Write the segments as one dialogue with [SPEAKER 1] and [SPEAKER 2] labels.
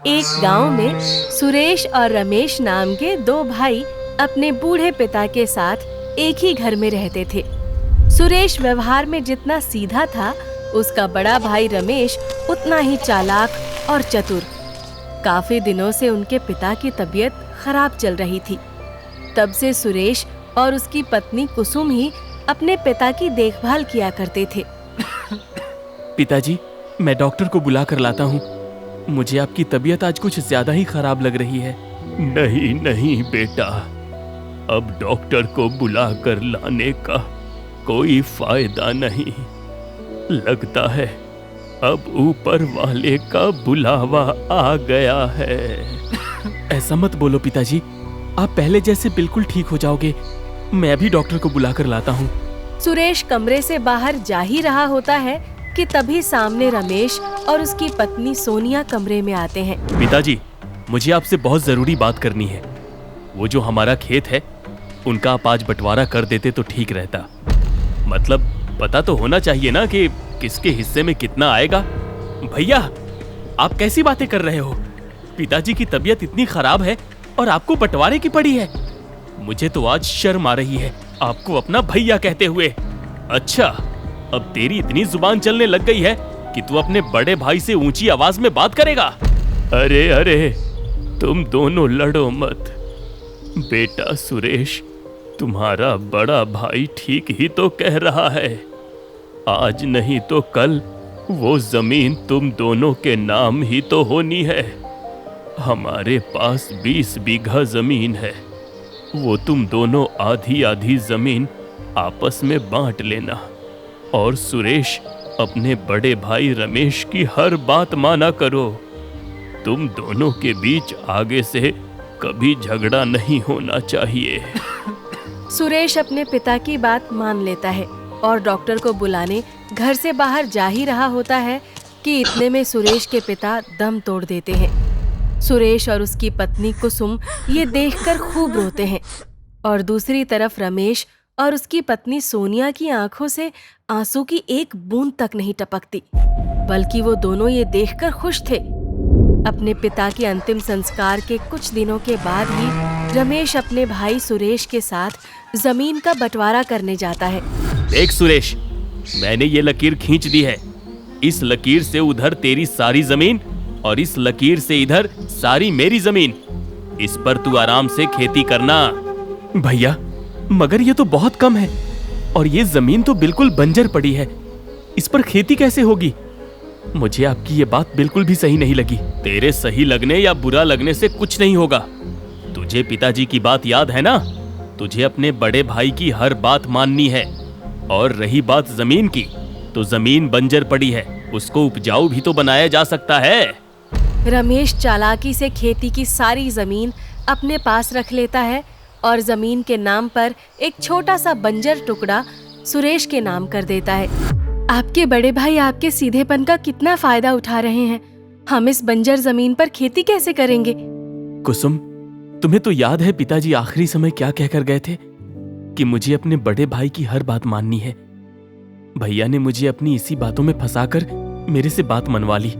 [SPEAKER 1] एक गांव में सुरेश और रमेश नाम के दो भाई अपने बूढ़े पिता के साथ एक ही घर में रहते थे। सुरेश व्यवहार में जितना सीधा था, उसका बड़ा भाई रमेश उतना ही चालाक और चतुर। काफी दिनों से उनके पिता की तबीयत खराब चल रही थी। तब से सुरेश और उसकी पत्नी कुसुम ही अपने पिता की देखभाल किया करते थे।
[SPEAKER 2] पिताजी, मैं डॉक्टर को बुला कर लाता हूँ। मुझे आपकी तबीयत आज कुछ ज्यादा ही खराब लग रही है।
[SPEAKER 3] नहीं नहीं बेटा, अब डॉक्टर को बुला कर लाने का कोई फायदा नहीं। लगता है अब ऊपर वाले का बुलावा आ गया है।
[SPEAKER 2] ऐसा मत बोलो पिताजी, आप पहले जैसे बिल्कुल ठीक हो जाओगे। मैं अभी डॉक्टर को बुला कर लाता हूँ।
[SPEAKER 1] सुरेश कमरे से बाहर जा ही रहा होता है कि तभी सामने रमेश और उसकी पत्नी सोनिया कमरे में आते हैं।
[SPEAKER 2] पिताजी, मुझे आपसे बहुत जरूरी बात करनी है। वो जो हमारा खेत है, उनका आप आज बंटवारा कर देते तो ठीक रहता। मतलब पता तो होना चाहिए ना कि किसके हिस्से में कितना आएगा। भैया, आप कैसी बातें कर रहे हो? पिताजी की तबीयत इतनी खराब है और आपको बंटवारे की पड़ी है। मुझे तो आज शर्म आ रही है आपको अपना भैया कहते हुए। अच्छा, अब तेरी इतनी जुबान चलने लग गई है कि तू अपने बड़े भाई से ऊंची आवाज में बात करेगा?
[SPEAKER 3] अरे अरे, तुम दोनों लड़ो मत। बेटा सुरेश, तुम्हारा बड़ा भाई ठीक ही तो कह रहा है। आज नहीं तो कल वो जमीन तुम दोनों के नाम ही तो होनी है। हमारे पास 20 बीघा जमीन है। वो तुम दोनों आधी आधी जमीन आपस में बांट लेना। और सुरेश, अपने बड़े भाई रमेश की हर बात माना करो। तुम दोनों के बीच आगे से कभी झगड़ा नहीं होना चाहिए।
[SPEAKER 1] सुरेश अपने पिता की बात मान लेता है और डॉक्टर को बुलाने घर से बाहर जा ही रहा होता है कि इतने में सुरेश के पिता दम तोड़ देते हैं। सुरेश और उसकी पत्नी कुसुम ये देखकर खूब रोते हैं और दूसरी तरफ रमेश और उसकी पत्नी सोनिया की आंखों से आंसू की एक बूंद तक नहीं टपकती, बल्कि वो दोनों ये देखकर खुश थे। अपने पिता के अंतिम संस्कार के कुछ दिनों के बाद ही रमेश अपने भाई सुरेश के साथ जमीन का बंटवारा करने जाता है।
[SPEAKER 2] देख सुरेश, मैंने ये लकीर खींच दी है। इस लकीर से उधर तेरी सारी जमीन और इस लकीर से इधर सारी मेरी जमीन। इस पर तू आराम से खेती करना। भैया, मगर ये तो बहुत कम है और ये जमीन तो बिल्कुल बंजर पड़ी है। इस पर खेती कैसे होगी? मुझे आपकी ये बात बिल्कुल भी सही नहीं लगी। तेरे सही लगने या बुरा लगने से कुछ नहीं होगा। तुझे पिताजी की बात याद है ना? तुझे अपने बड़े भाई की हर बात माननी है। और रही बात जमीन की, तो जमीन बंजर पड़ी है, उसको उपजाऊ भी तो बनाया जा सकता है।
[SPEAKER 1] रमेश चालाकी से खेती की सारी जमीन अपने पास रख लेता है और जमीन के नाम पर एक छोटा सा बंजर टुकड़ा सुरेश के नाम कर देता है। आपके बड़े भाई आपके सीधेपन का कितना फायदा उठा रहे हैं। हम इस बंजर जमीन पर खेती कैसे करेंगे?
[SPEAKER 2] कुसुम, तुम्हें तो याद है पिताजी आखिरी समय क्या कहकर गए थे कि मुझे अपने बड़े भाई की हर बात माननी है। भैया ने मुझे अपनी इसी बातों में फंसाकर मेरे से बात मनवा ली।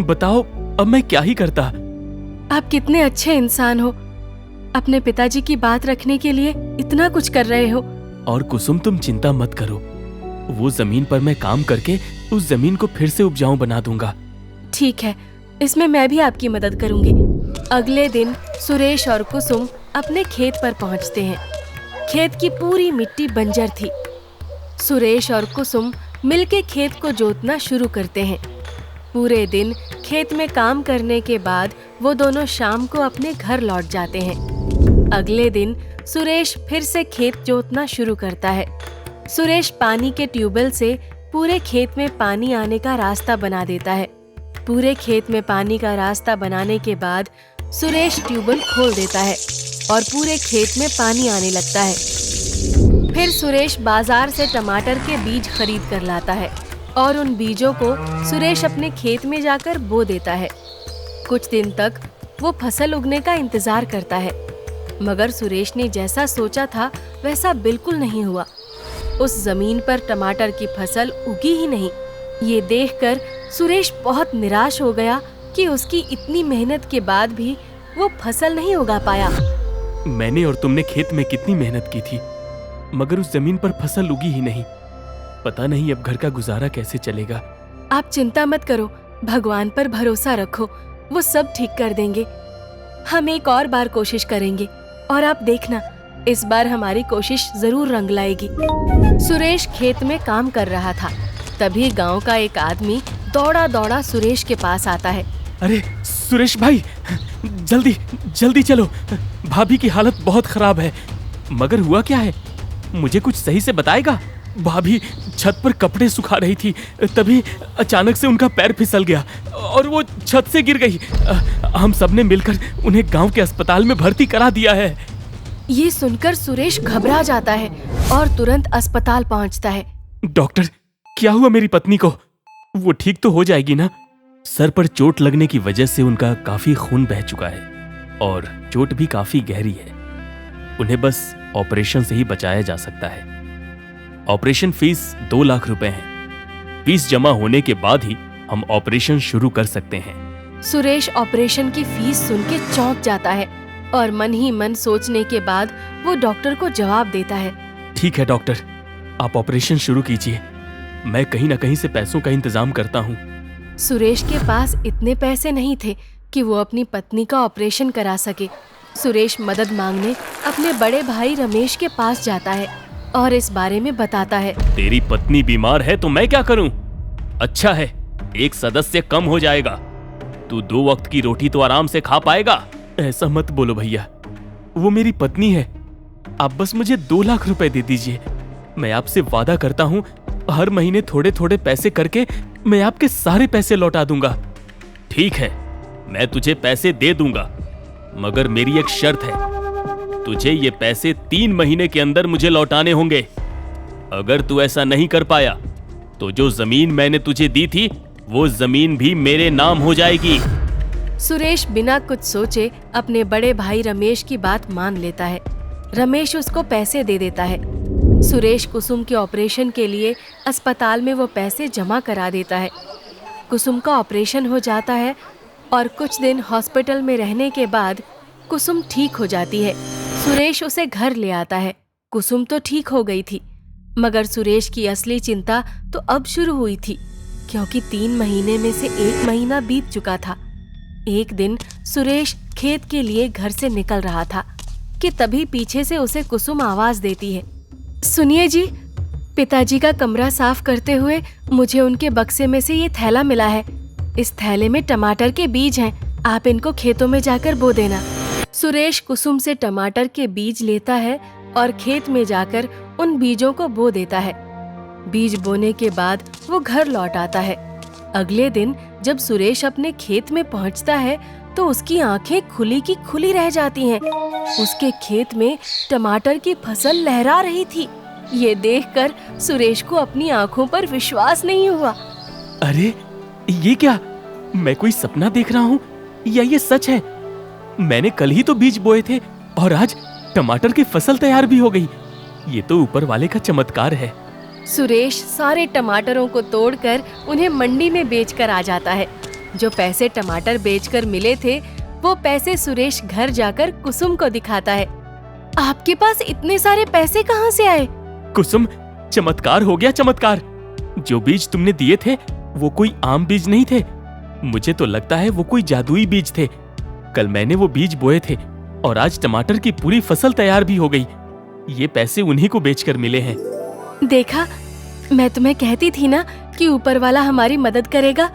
[SPEAKER 2] बताओ, अब मैं क्या ही करता।
[SPEAKER 1] आप कितने अच्छे इंसान हो, अपने पिताजी की बात रखने के लिए इतना कुछ कर रहे हो।
[SPEAKER 2] और कुसुम, तुम चिंता मत करो, वो जमीन पर मैं काम करके उस जमीन को फिर से उपजाऊ बना दूंगा।
[SPEAKER 1] ठीक है, इसमें मैं भी आपकी मदद करूंगी। अगले दिन सुरेश और कुसुम अपने खेत पर पहुंचते हैं। खेत की पूरी मिट्टी बंजर थी। सुरेश और कुसुम मिलके खेत को जोतना शुरू करते हैं। पूरे दिन खेत में काम करने के बाद वो दोनों शाम को अपने घर लौट जाते हैं। अगले दिन सुरेश फिर से खेत जोतना शुरू करता है। सुरेश पानी के ट्यूबवेल से पूरे खेत में पानी आने का रास्ता बना देता है। पूरे खेत में पानी का रास्ता बनाने के बाद सुरेश ट्यूबवेल खोल देता है और पूरे खेत में पानी आने लगता है। फिर सुरेश बाजार से टमाटर के बीज खरीद कर लाता है और उन बीजों को सुरेश अपने खेत में जाकर बो देता है। कुछ दिन तक वो फसल उगने का इंतजार करता है, मगर सुरेश ने जैसा सोचा था वैसा बिल्कुल नहीं हुआ। उस जमीन पर टमाटर की फसल उगी ही नहीं। ये देखकर सुरेश बहुत निराश हो गया कि उसकी इतनी मेहनत के बाद भी वो फसल नहीं उगा पाया।
[SPEAKER 3] मैंने और तुमने खेत में कितनी मेहनत की थी, मगर उस जमीन पर फसल उगी ही नहीं। पता नहीं अब घर का गुजारा कैसे चलेगा।
[SPEAKER 1] आप चिंता मत करो, भगवान पर भरोसा रखो, वो सब ठीक कर देंगे। हम एक और बार कोशिश करेंगे और आप देखना, इस बार हमारी कोशिश जरूर रंग लाएगी। सुरेश खेत में काम कर रहा था। तभी गांव का एक आदमी दौड़ा दौड़ा सुरेश के पास आता है।
[SPEAKER 3] अरे सुरेश भाई, जल्दी जल्दी चलो, भाभी की हालत बहुत खराब है। मगर हुआ क्या है, मुझे कुछ सही से बताएगा? भाभी छत पर कपड़े सुखा रही थी, तभी अचानक से उनका पैर फिसल गया और वो छत से गिर गई। हम सबने मिलकर उन्हें गांव के अस्पताल में भर्ती करा दिया है।
[SPEAKER 1] ये सुनकर सुरेश घबरा जाता है और तुरंत अस्पताल पहुंचता है।
[SPEAKER 3] डॉक्टर, क्या हुआ मेरी पत्नी को? वो ठीक तो हो जाएगी ना? सर पर चोट लगने की वजह से उनका काफी खून बह चुका है और चोट भी काफी गहरी है। उन्हें बस ऑपरेशन से ही बचाया जा सकता है। ऑपरेशन फीस 2 लाख रुपए है। फीस जमा होने के बाद ही हम ऑपरेशन शुरू कर सकते हैं।
[SPEAKER 1] सुरेश ऑपरेशन की फीस सुन के चौंक जाता है और मन ही मन सोचने के बाद वो डॉक्टर को जवाब देता है।
[SPEAKER 3] ठीक है डॉक्टर, आप ऑपरेशन शुरू कीजिए। मैं कहीं ना कहीं से पैसों का इंतजाम करता हूँ।
[SPEAKER 1] सुरेश के पास इतने पैसे नहीं थे कि वो अपनी पत्नी का ऑपरेशन करा सके। सुरेश मदद मांगने अपने बड़े भाई रमेश के पास जाता है और इस बारे में बताता है।
[SPEAKER 2] तेरी पत्नी बीमार है तो मैं क्या करूं? अच्छा है, एक सदस्य कम हो जाएगा। तू 2 वक्त की रोटी तो आराम से खा पाएगा।
[SPEAKER 3] ऐसा मत बोलो भैया, वो मेरी पत्नी है। आप बस मुझे 2 लाख रुपए दे दीजिए। मैं आपसे वादा करता हूँ, हर महीने थोड़े थोड़े पैसे करके मैं आपके सारे पैसे लौटा दूंगा।
[SPEAKER 2] ठीक है, मैं तुझे पैसे दे दूंगा, मगर मेरी एक शर्त है। तुझे ये पैसे 3 महीने के अंदर मुझे लौटाने होंगे। अगर तू ऐसा नहीं कर पाया तो जो जमीन मैंने तुझे दी थी वो जमीन भी मेरे नाम हो जाएगी।
[SPEAKER 1] सुरेश बिना कुछ सोचे अपने बड़े भाई रमेश की बात मान लेता है। रमेश उसको पैसे दे देता है। सुरेश कुसुम के ऑपरेशन के लिए अस्पताल में वो पैसे जमा करा देता है। कुसुम का ऑपरेशन हो जाता है और कुछ दिन हॉस्पिटल में रहने के बाद कुसुम ठीक हो जाती है। सुरेश उसे घर ले आता है। कुसुम तो ठीक हो गई थी, मगर सुरेश की असली चिंता तो अब शुरू हुई थी, क्योंकि 3 महीने में से 1 महीना बीत चुका था। एक दिन सुरेश खेत के लिए घर से निकल रहा था कि तभी पीछे से उसे कुसुम आवाज देती है। सुनिए जी, पिताजी का कमरा साफ करते हुए मुझे उनके बक्से में से ये थैला मिला है। इस थैले में टमाटर के बीज हैं, आप इनको खेतों में जाकर बो देना। सुरेश कुसुम से टमाटर के बीज लेता है और खेत में जाकर उन बीजों को बो देता है। बीज बोने के बाद वो घर लौट आता है। अगले दिन जब सुरेश अपने खेत में पहुंचता है तो उसकी आंखें खुली की खुली रह जाती हैं। उसके खेत में टमाटर की फसल लहरा रही थी। ये देखकर सुरेश को अपनी आंखों पर विश्वास नहीं हुआ।
[SPEAKER 3] अरे ये क्या, मैं कोई सपना देख रहा हूँ या ये सच है? मैंने कल ही तो बीज बोए थे और आज टमाटर की फसल तैयार भी हो गई। ये तो ऊपर वाले का चमत्कार है।
[SPEAKER 1] सुरेश सारे टमाटरों को तोड़कर उन्हें मंडी में बेचकर आ जाता है। जो पैसे टमाटर बेचकर मिले थे वो पैसे सुरेश घर जाकर कुसुम को दिखाता है। आपके पास इतने सारे पैसे कहाँ से आए?
[SPEAKER 3] कुसुम, चमत्कार हो गया, चमत्कार। जो बीज तुमने दिए थे वो कोई आम बीज नहीं थे। मुझे तो लगता है वो कोई जादुई बीज थे। कल मैंने वो बीज बोए थे और आज टमाटर की पूरी फसल तैयार भी हो गई। ये पैसे उन्हीं को बेचकर मिले हैं।
[SPEAKER 1] देखा, मैं तुम्हें कहती थी ना कि ऊपर वाला हमारी मदद करेगा।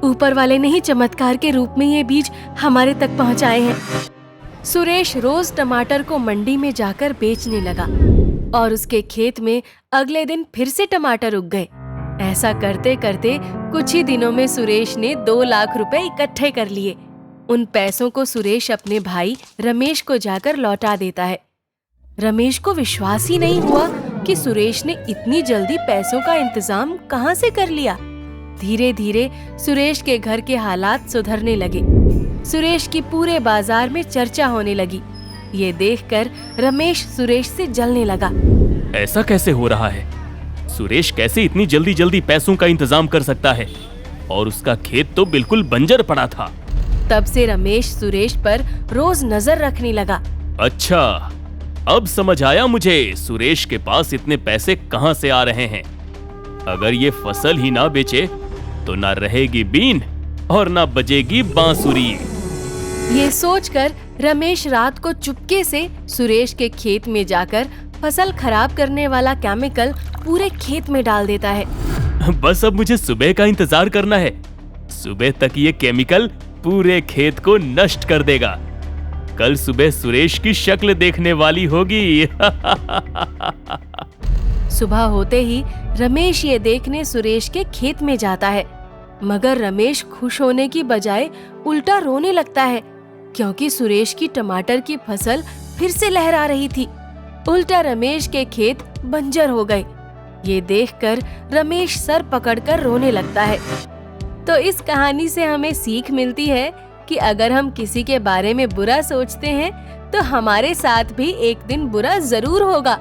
[SPEAKER 1] ऊपर वाले ने ही चमत्कार के रूप में ये बीज हमारे तक पहुंचाए हैं। सुरेश रोज टमाटर को मंडी में जाकर बेचने लगा और उसके खेत में अगले दिन फिर से टमाटर उग गए। ऐसा करते करते कुछ ही दिनों में सुरेश ने 2 लाख रुपए इकट्ठे कर लिए। उन पैसों को सुरेश अपने भाई रमेश को जाकर लौटा देता है। रमेश को विश्वास ही नहीं हुआ कि सुरेश ने इतनी जल्दी पैसों का इंतजाम कहां से कर लिया। धीरे धीरे सुरेश के घर के हालात सुधरने लगे। सुरेश की पूरे बाजार में चर्चा होने लगी। ये देखकर रमेश सुरेश से जलने लगा।
[SPEAKER 2] ऐसा कैसे हो रहा है? सुरेश कैसे इतनी जल्दी जल्दी पैसों का इंतजाम कर सकता है? और उसका खेत तो बिल्कुल बंजर पड़ा था।
[SPEAKER 1] तब से रमेश सुरेश पर रोज नजर रखने लगा।
[SPEAKER 2] अच्छा, अब समझ आया मुझे सुरेश के पास इतने पैसे कहां से आ रहे हैं। अगर ये फसल ही ना बेचे तो ना रहेगी बीन और ना बजेगी बांसुरी।
[SPEAKER 1] ये सोचकर रमेश रात को चुपके से सुरेश के खेत में जाकर फसल खराब करने वाला केमिकल पूरे खेत में डाल देता है।
[SPEAKER 2] बस अब मुझे सुबह का इंतजार करना है। सुबह तक ये केमिकल पूरे खेत को नष्ट कर देगा। कल सुबह सुरेश की शक्ल देखने वाली होगी।
[SPEAKER 1] सुबह होते ही रमेश ये देखने सुरेश के खेत में जाता है, मगर रमेश खुश होने की बजाय उल्टा रोने लगता है, क्योंकि सुरेश की टमाटर की फसल फिर से लहरा रही थी। उल्टा रमेश के खेत बंजर हो गए। ये देखकर रमेश सर पकड़कर रोने लगता है। तो इस कहानी से हमें सीख मिलती है कि अगर हम किसी के बारे में बुरा सोचते हैं तो हमारे साथ भी एक दिन बुरा जरूर होगा।